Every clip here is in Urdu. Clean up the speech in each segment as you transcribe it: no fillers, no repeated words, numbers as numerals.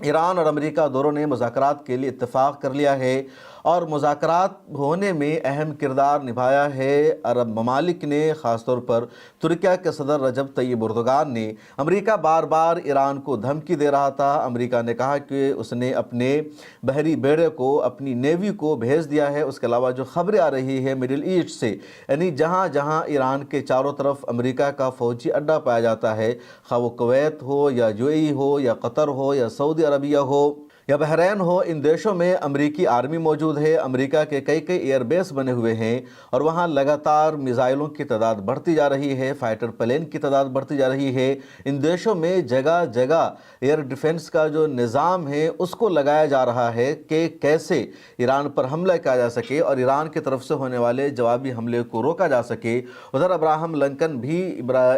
ایران اور امریکہ دونوں نے مذاکرات کے لیے اتفاق کر لیا ہے اور مذاکرات ہونے میں اہم کردار نبھایا ہے۔ عرب ممالک نے، خاص طور پر ترکیہ کے صدر رجب طیب اردوغان نے، امریکہ بار بار ایران کو دھمکی دے رہا تھا۔ امریکہ نے کہا کہ اس نے اپنے بحری بیڑے کو، اپنی نیوی کو بھیج دیا ہے۔ اس کے علاوہ جو خبریں آ رہی ہے مڈل ایسٹ سے، یعنی جہاں جہاں ایران کے چاروں طرف امریکہ کا فوجی اڈہ پایا جاتا ہے، خواہ وہ کویت ہو یا یو اے ای ہو یا قطر ہو یا سعودی عربیہ ہو یا بحرین ہو، ان دیشوں میں امریکی آرمی موجود ہے۔ امریکہ کے کئی ایئر بیس بنے ہوئے ہیں اور وہاں لگاتار میزائلوں کی تعداد بڑھتی جا رہی ہے، فائٹر پلین کی تعداد بڑھتی جا رہی ہے۔ ان دیشوں میں جگہ جگہ ایئر ڈیفنس کا جو نظام ہے اس کو لگایا جا رہا ہے کہ کیسے ایران پر حملہ کیا جا سکے اور ایران کی طرف سے ہونے والے جوابی حملے کو روکا جا سکے۔ ادھر ابراہم لنکن بھی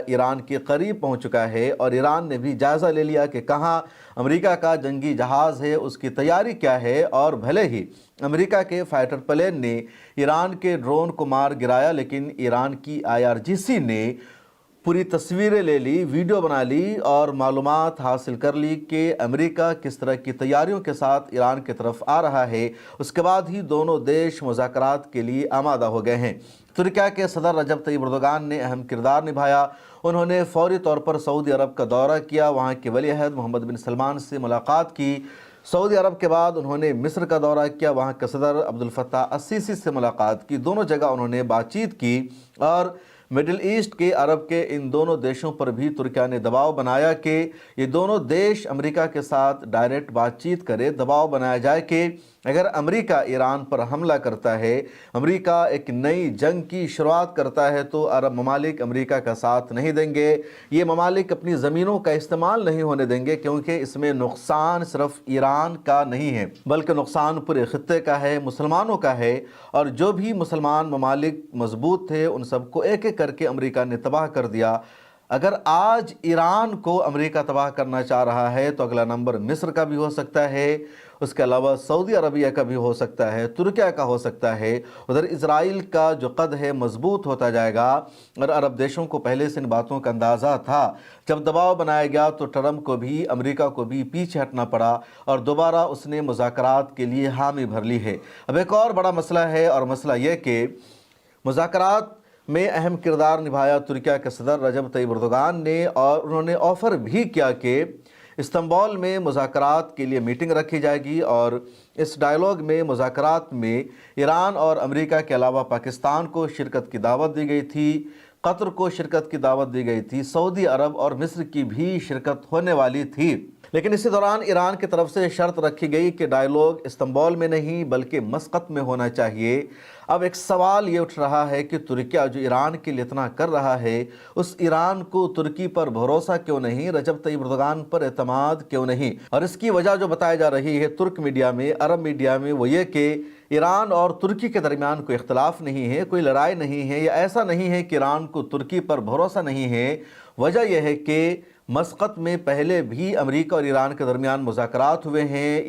ایران کے قریب پہنچ چکا ہے اور ایران نے بھی جائزہ لے لیا کہ کہاں امریکہ کا جنگی جہاز ہے، اس کی تیاری کیا ہے، اور بھلے ہی امریکہ کے فائٹر پلین نے ایران کے ڈرون کو مار گرایا، لیکن ایران کی IRGC نے پوری تصویریں لے لی، ویڈیو بنا لی اور معلومات حاصل کر لی کہ امریکہ کس طرح کی تیاریوں کے ساتھ ایران کی طرف آ رہا ہے۔ اس کے بعد ہی دونوں دیش مذاکرات کے لیے آمادہ ہو گئے ہیں۔ ترکیہ کے صدر رجب طیب اردوغان نے اہم کردار نبھایا۔ انہوں نے فوری طور پر سعودی عرب کا دورہ کیا، وہاں کے ولی عہد محمد بن سلمان سے ملاقات کی۔ سعودی عرب کے بعد انہوں نے مصر کا دورہ کیا، وہاں کے صدر عبدالفتاح السیسی سے ملاقات کی۔ دونوں جگہ انہوں نے بات چیت کی اور مڈل ایسٹ کے عرب کے ان دونوں دیشوں پر بھی ترکیہ نے دباؤ بنایا کہ یہ دونوں دیش امریکہ کے ساتھ ڈائریکٹ بات چیت کرے، دباؤ بنایا جائے کہ اگر امریکہ ایران پر حملہ کرتا ہے، امریکہ ایک نئی جنگ کی شروعات کرتا ہے، تو عرب ممالک امریکہ کا ساتھ نہیں دیں گے۔ یہ ممالک اپنی زمینوں کا استعمال نہیں ہونے دیں گے، کیونکہ اس میں نقصان صرف ایران کا نہیں ہے بلکہ نقصان پورے خطے کا ہے، مسلمانوں کا ہے، اور جو بھی مسلمان ممالک مضبوط تھے ان سب کو ایک ایک کر کے امریکہ نے تباہ کر دیا۔ اگر آج ایران کو امریکہ تباہ کرنا چاہ رہا ہے تو اگلا نمبر مصر کا بھی ہو سکتا ہے، اس کے علاوہ سعودی عربیہ کا بھی ہو سکتا ہے، ترکیہ کا ہو سکتا ہے۔ ادھر اسرائیل کا جو قد ہے مضبوط ہوتا جائے گا، اور عرب دیشوں کو پہلے سے ان باتوں کا اندازہ تھا۔ جب دباؤ بنایا گیا تو ٹرمپ کو بھی، امریکہ کو بھی پیچھے ہٹنا پڑا اور دوبارہ اس نے مذاکرات کے لیے حامی بھر لی ہے۔ اب ایک اور بڑا مسئلہ ہے، اور مسئلہ یہ کہ مذاکرات میں اہم کردار نبھایا ترکیہ کے صدر رجب طیب اردوغان نے، اور انہوں نے آفر بھی کیا کہ استنبول میں مذاکرات کے لیے میٹنگ رکھی جائے گی، اور اس ڈائیلاگ میں، مذاکرات میں ایران اور امریکہ کے علاوہ پاکستان کو شرکت کی دعوت دی گئی تھی، قطر کو شرکت کی دعوت دی گئی تھی، سعودی عرب اور مصر کی بھی شرکت ہونے والی تھی۔ لیکن اسی دوران ایران کی طرف سے شرط رکھی گئی کہ ڈائیلاگ استنبول میں نہیں بلکہ مسقط میں ہونا چاہیے۔ اب ایک سوال یہ اٹھ رہا ہے کہ ترکیہ جو ایران کے لیے اتنا کر رہا ہے، اس ایران کو ترکی پر بھروسہ کیوں نہیں، رجب طیب اردوغان پر اعتماد کیوں نہیں؟ اور اس کی وجہ جو بتائی جا رہی ہے ترک میڈیا میں، عرب میڈیا میں، وہ یہ کہ ایران اور ترکی کے درمیان کوئی اختلاف نہیں ہے، کوئی لڑائی نہیں ہے، یا ایسا نہیں ہے کہ ایران کو ترکی پر بھروسہ نہیں ہے۔ وجہ یہ ہے کہ مسقط میں پہلے بھی امریکہ اور ایران کے درمیان مذاکرات ہوئے ہیں۔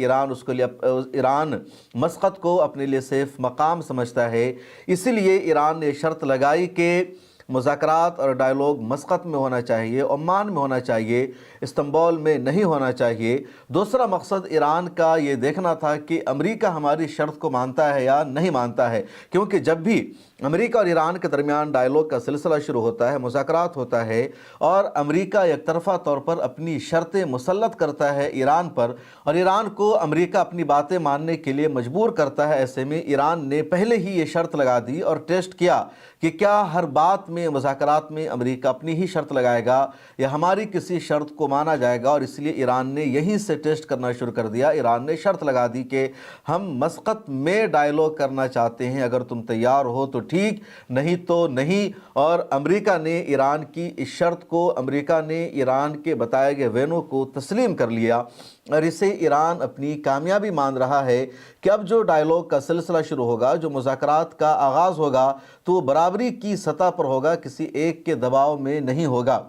ایران مسقط کو اپنے لیے سیف مقام سمجھتا ہے، اسی لیے ایران نے شرط لگائی کہ مذاکرات اور ڈائیلاگ مسقط میں ہونا چاہیے، عمان میں ہونا چاہیے، استنبول میں نہیں ہونا چاہیے۔ دوسرا مقصد ایران کا یہ دیکھنا تھا کہ امریکہ ہماری شرط کو مانتا ہے یا نہیں مانتا ہے، کیونکہ جب بھی امریکہ اور ایران کے درمیان ڈائیلاگ کا سلسلہ شروع ہوتا ہے، مذاکرات ہوتا ہے، اور امریکہ یک طرفہ طور پر اپنی شرطیں مسلط کرتا ہے ایران پر، اور ایران کو امریکہ اپنی باتیں ماننے کے لیے مجبور کرتا ہے، ایسے میں ایران نے پہلے ہی یہ شرط لگا دی اور ٹیسٹ کیا کہ کیا ہر بات میں، مذاکرات میں امریکہ اپنی ہی شرط لگائے گا یا ہماری کسی شرط کو مانا جائے گا، اور اس لیے ایران نے یہیں سے ٹیسٹ کرنا شروع کر دیا۔ ایران نے شرط لگا دی کہ ہم مسقط میں ڈائیلاگ کرنا چاہتے ہیں، اگر تم تیار ہو تو ٹھیک، نہیں تو نہیں۔ اور امریکہ نے ایران کی اس شرط کو، امریکہ نے ایران کے بتائے گئے وینو کو تسلیم کر لیا، اور اسے ایران اپنی کامیابی مان رہا ہے کہ اب جو ڈائیلاگ کا سلسلہ شروع ہوگا، جو مذاکرات کا آغاز ہوگا، تو وہ برابری کی سطح پر ہوگا، کسی ایک کے دباؤ میں نہیں ہوگا۔